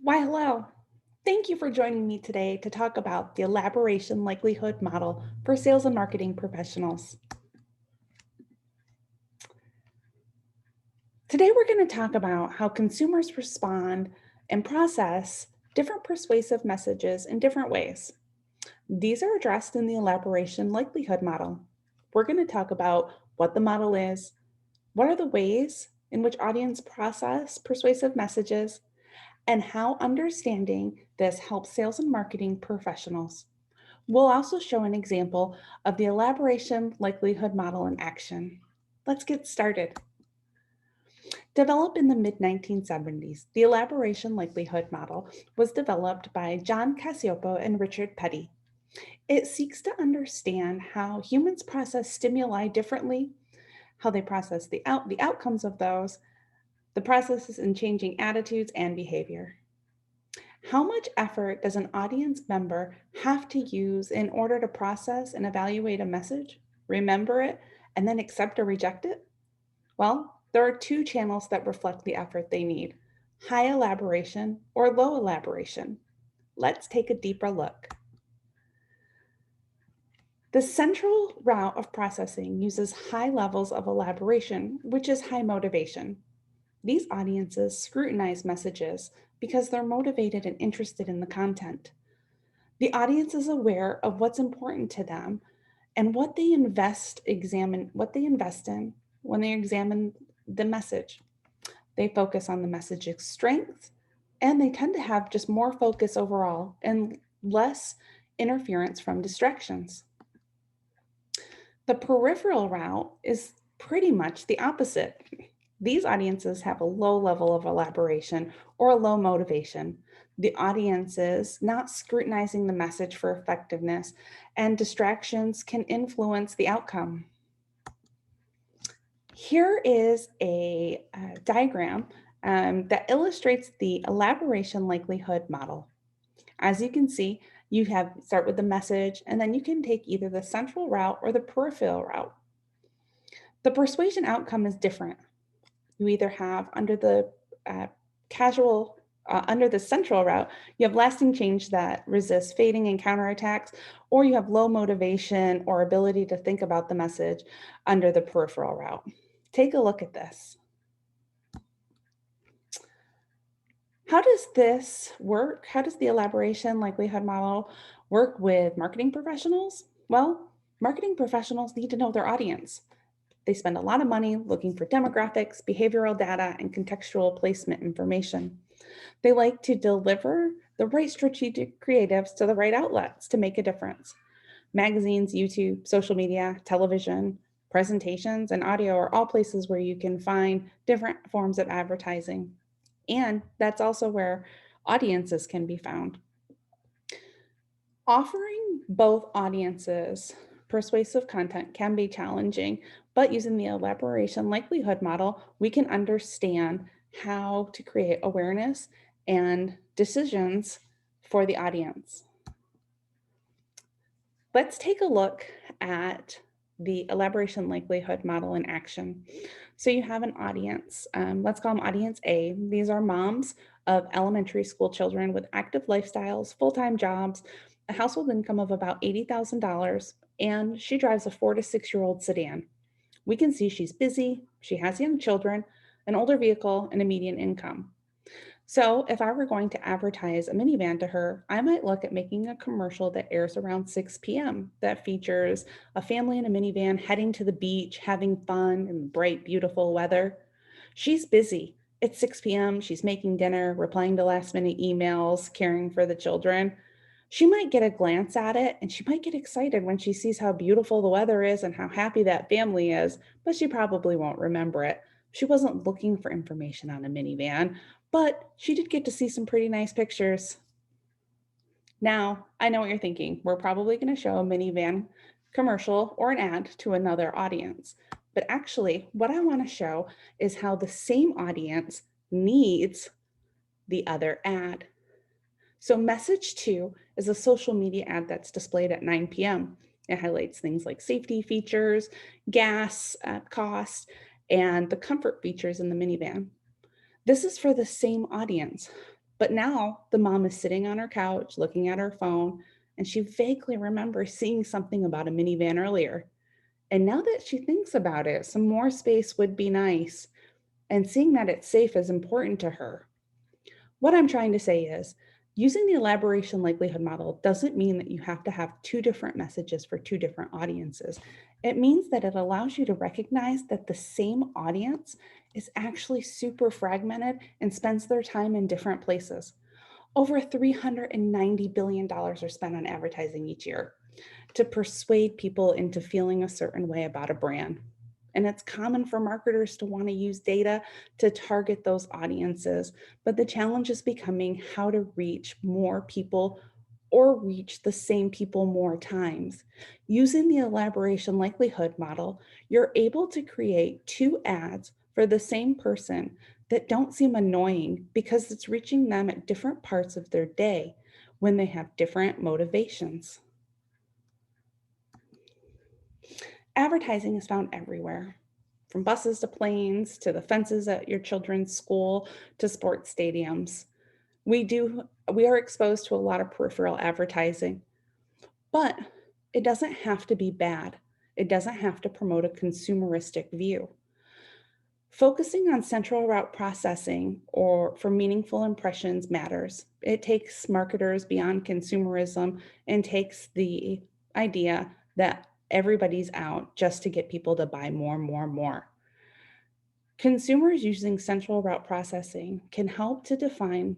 Why, hello. Thank you for joining me today to talk about the elaboration likelihood model for sales and marketing professionals. Today, we're going to talk about how consumers respond and process different persuasive messages in different ways. These are addressed in the elaboration likelihood model. We're going to talk about what the model is, what are the ways in which audience process persuasive messages, and how understanding this helps sales and marketing professionals. We'll also show an example of the elaboration likelihood model in action. Let's get started. Developed in the mid 1970s, the elaboration likelihood model was developed by John Cassiopo and Richard Petty. It seeks to understand how humans process stimuli differently, how they process the outcomes of those, the processes in changing attitudes and behavior. How much effort does an audience member have to use in order to process and evaluate a message, remember it, and then accept or reject it? Well, there are two channels that reflect the effort they need: high elaboration or low elaboration. Let's take a deeper look. The central route of processing uses high levels of elaboration, which is high motivation. These audiences scrutinize messages because they're motivated and interested in the content. The audience is aware of what's important to them and what they invest in when they examine the message. They focus on the message's strengths, and they tend to have just more focus overall and less interference from distractions. The peripheral route is pretty much the opposite. These audiences have a low level of elaboration or a low motivation. The audience is not scrutinizing the message for effectiveness, and distractions can influence the outcome. Here is a diagram that illustrates the elaboration likelihood model. As you can see, you have start with the message, and then you can take either the central route or the peripheral route. The persuasion outcome is different. You either have uh, under the central route, you have lasting change that resists fading and counterattacks, or you have low motivation or ability to think about the message under the peripheral route. Take a look at this. How does this work? How does the elaboration likelihood model work with marketing professionals? Well, marketing professionals need to know their audience. They spend a lot of money looking for demographics, behavioral data, and contextual placement information. They like to deliver the right strategic creatives to the right outlets to make a difference. Magazines, YouTube, social media, television, presentations, and audio are all places where you can find different forms of advertising. And that's also where audiences can be found. Offering both audiences persuasive content can be challenging, but using the elaboration likelihood model, we can understand how to create awareness and decisions for the audience. Let's take a look at the elaboration likelihood model in action. So you have an audience, let's call them audience A. These are moms of elementary school children with active lifestyles, full-time jobs, a household income of about $80,000, and she drives a 4 to 6-year-old sedan. We can see she's busy, she has young children, an older vehicle, and a median income. So if I were going to advertise a minivan to her, I might look at making a commercial that airs around 6 p.m. that features a family in a minivan heading to the beach, having fun in bright, beautiful weather. She's busy. It's 6 p.m. She's making dinner, replying to last minute emails, caring for the children. She might get a glance at it and she might get excited when she sees how beautiful the weather is and how happy that family is, but she probably won't remember it. She wasn't looking for information on a minivan, but she did get to see some pretty nice pictures. Now, I know what you're thinking. We're probably going to show a minivan commercial or an ad to another audience. But actually, what I want to show is how the same audience needs the other ad. So message 2 is a social media ad that's displayed at 9 p.m. It highlights things like safety features, gas cost, and the comfort features in the minivan. This is for the same audience. But now the mom is sitting on her couch looking at her phone, and she vaguely remembers seeing something about a minivan earlier. And now that she thinks about it, some more space would be nice. And seeing that it's safe is important to her. What I'm trying to say is, using the elaboration likelihood model doesn't mean that you have to have two different messages for two different audiences. It means that it allows you to recognize that the same audience is actually super fragmented and spends their time in different places. Over $390 billion are spent on advertising each year to persuade people into feeling a certain way about a brand. And it's common for marketers to want to use data to target those audiences. But the challenge is becoming how to reach more people or reach the same people more times. Using the elaboration likelihood model, you're able to create two ads for the same person that don't seem annoying because it's reaching them at different parts of their day when they have different motivations. Advertising is found everywhere, from buses to planes to the fences at your children's school to sports stadiums. We are exposed to a lot of peripheral advertising, but it doesn't have to be bad. It doesn't have to promote a consumeristic view. Focusing on central route processing or for meaningful impressions matters. It takes marketers beyond consumerism and takes the idea that everybody's out just to get people to buy more, more, more. Consumers using central route processing can help to define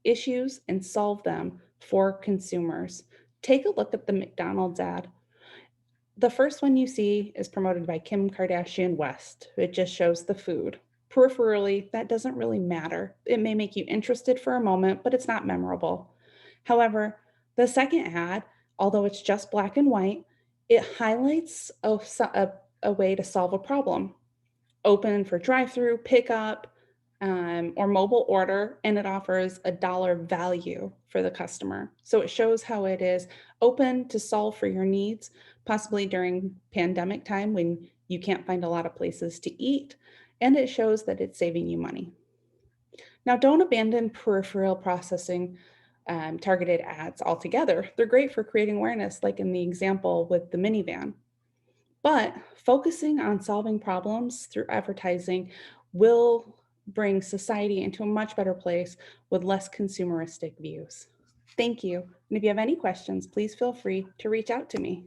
issues and solve them for consumers. Take a look at the McDonald's ad. The first one you see is promoted by Kim Kardashian West. It just shows the food. Peripherally, that doesn't really matter. It may make you interested for a moment, but it's not memorable. However, the second ad, although it's just black and white, it highlights a way to solve a problem. Open for drive-through, pickup, or mobile order, and it offers a dollar value for the customer. So it shows how it is open to solve for your needs, possibly during pandemic time when you can't find a lot of places to eat, and it shows that it's saving you money. Now, don't abandon peripheral processing targeted ads altogether. They're great for creating awareness, like in the example with the minivan. But focusing on solving problems through advertising will bring society into a much better place with less consumeristic views. Thank you. And if you have any questions, please feel free to reach out to me.